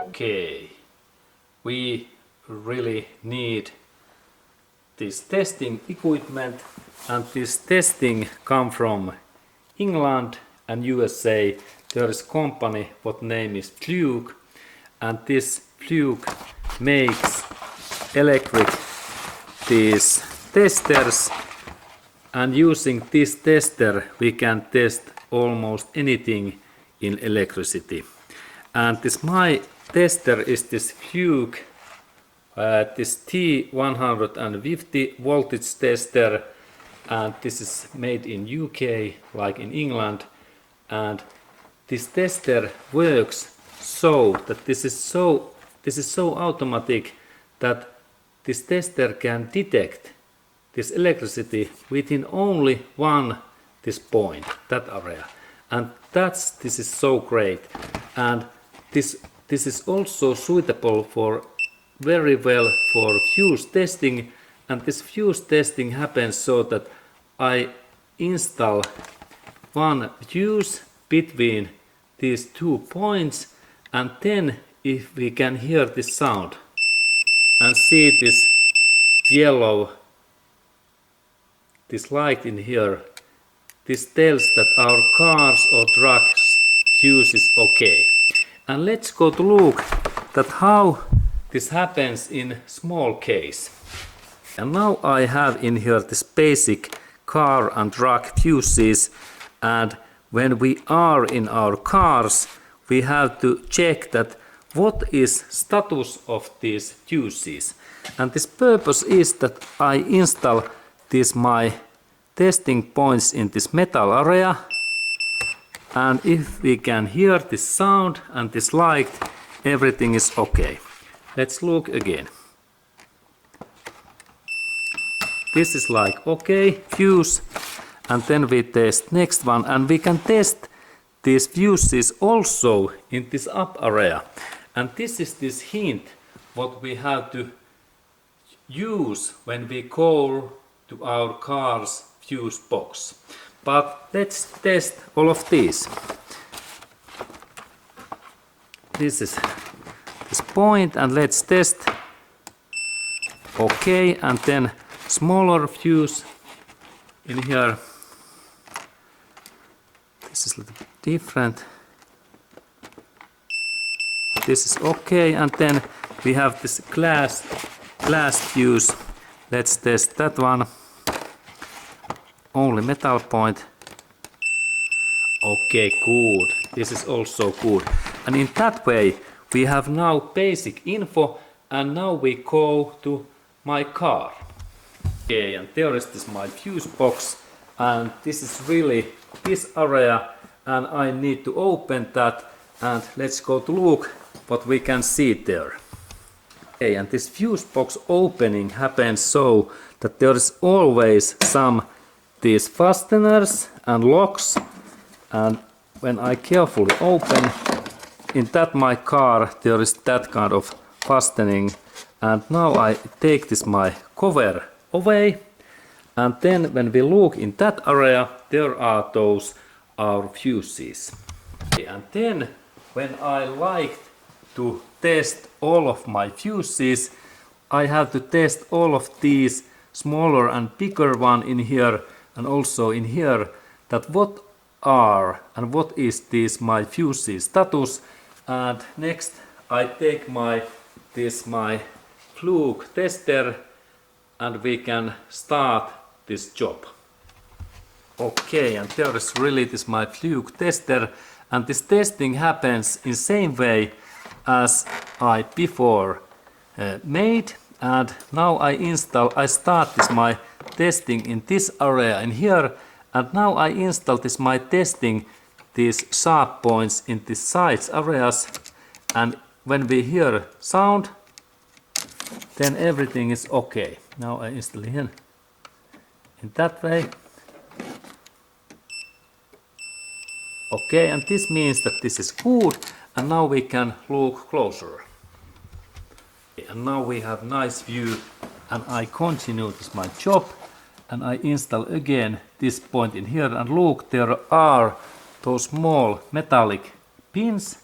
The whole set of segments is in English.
Okay, we really need this testing equipment, and this testing come from England and USA. There is company what name is FLUKE, and this FLUKE makes electric these testers, and using this tester we can test almost anything in electricity. And this my tester is this FLUKE, this T150 voltage tester, and this is made in UK like in England. And this tester works so that this is so automatic that this tester can detect this electricity within only this point, that area. And this is so great. And this is also suitable for very well for fuse testing, and this fuse testing happens so that I install one fuse between these 2 points, and then if we can hear this sound and see this yellow, this light in here, this tells that our cars or trucks fuse is okay. And let's go to look that how this happens in small case. And now I have in here this basic car and truck fuses, and when we are in our cars we have to check that what is status of these fuses. And this purpose is that I install these my testing points in this metal area, and if we can hear this sound and this light, everything is okay. Let's look again. This is like okay, fuse, and then we test next one, and we can test these fuses also in this up area. And this is this hint what we have to use when we call to our car's fuse box. But let's test all of these. This is this point, and let's test. Okay, and then smaller fuse in here. This is a little bit different. This is okay, and then we have this glass fuse. Let's test that one. Only metal point. Okay, good. This is also good. And in that way we have now basic info, and now we go to my car. Okay, and there is this my fuse box, and this is really this area, and I need to open that, and let's go to look what we can see there. Okay, and this fuse box opening happens so that there is always some these fasteners and locks, and when I carefully open in that my car there is that kind of fastening, and now I take this my cover away, and then when we look in that area there are those our fuses. Okay, and then when I like to test all of my fuses, I have to test all of these smaller and bigger one in here, and also in here, that what are and what is this my fuses status. And next I take my FLUKE tester, and we can start this job. Okay, and there is really this my FLUKE tester, and this testing happens in same way as I before made. And now I start this my testing in this area in here, and now I install this my testing these sharp points in the sides areas, and when we hear sound then everything is okay. Now I install here in that way. Okay, and this means that this is good, and now we can look closer. And now we have nice view, and I continue this my job, and I install again this point in here, and look, there are those small metallic pins.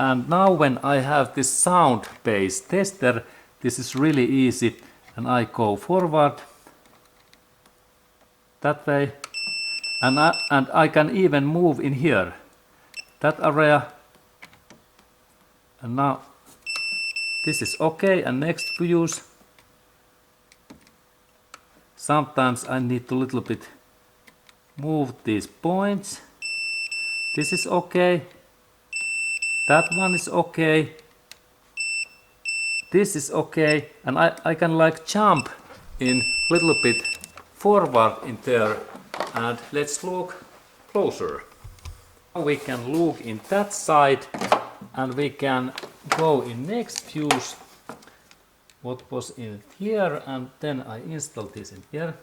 And now when I have this sound-based tester, this is really easy, and I go forward that way, and I can even move in here, that area, and now this is okay. And next fuse, sometimes I need to little bit move these points. This is okay, that one is okay, this is okay, and I can like jump in little bit forward in there. And let's look closer. Now we can look in that side, and we can go in next fuse what was in here, and then I install this in here.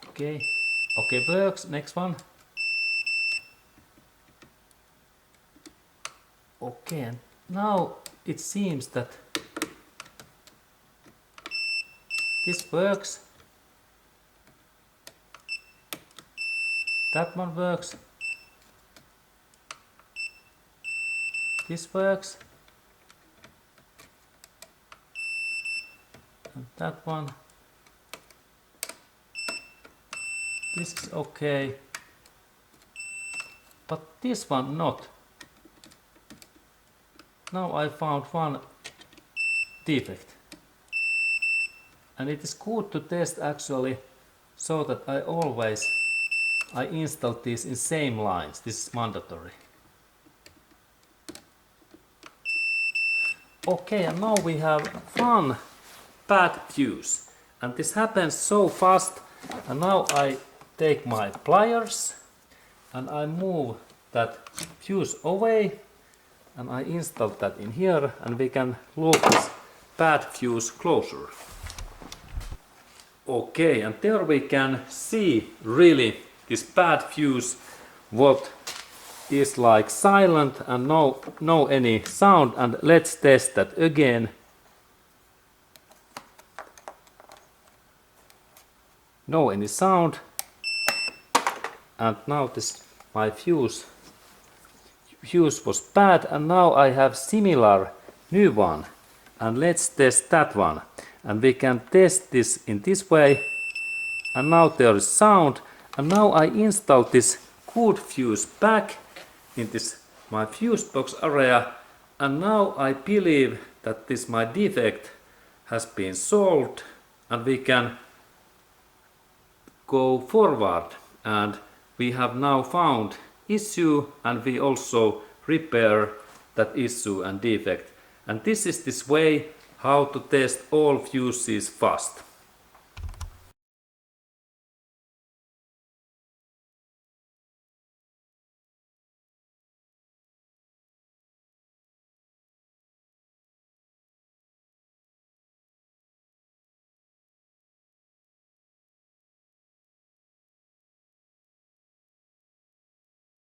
Okay, works. Next one. Okay, and now it seems that this works. That one works. This works. And that one. This is okay. But this one not. Now I found one defect. And it is good to test actually, so that I install this in same lines. This is mandatory. Okay, and now we have one bad fuse, and this happens so fast. And now I take my pliers and I move that fuse away, and I install that in here, and we can look this bad fuse closer. Okay, and there we can see really this bad fuse, what is like silent and no any sound. And let's test that again. No any sound. And now this my fuse was bad, and now I have similar new one, and let's test that one. And we can test this in this way, and now there is sound. And now I install this good fuse back in this my fuse box area, and now I believe that this my defect has been solved, and we can go forward, and we have now found issue, and we also repair that issue and defect. And this is this way how to test all fuses fast.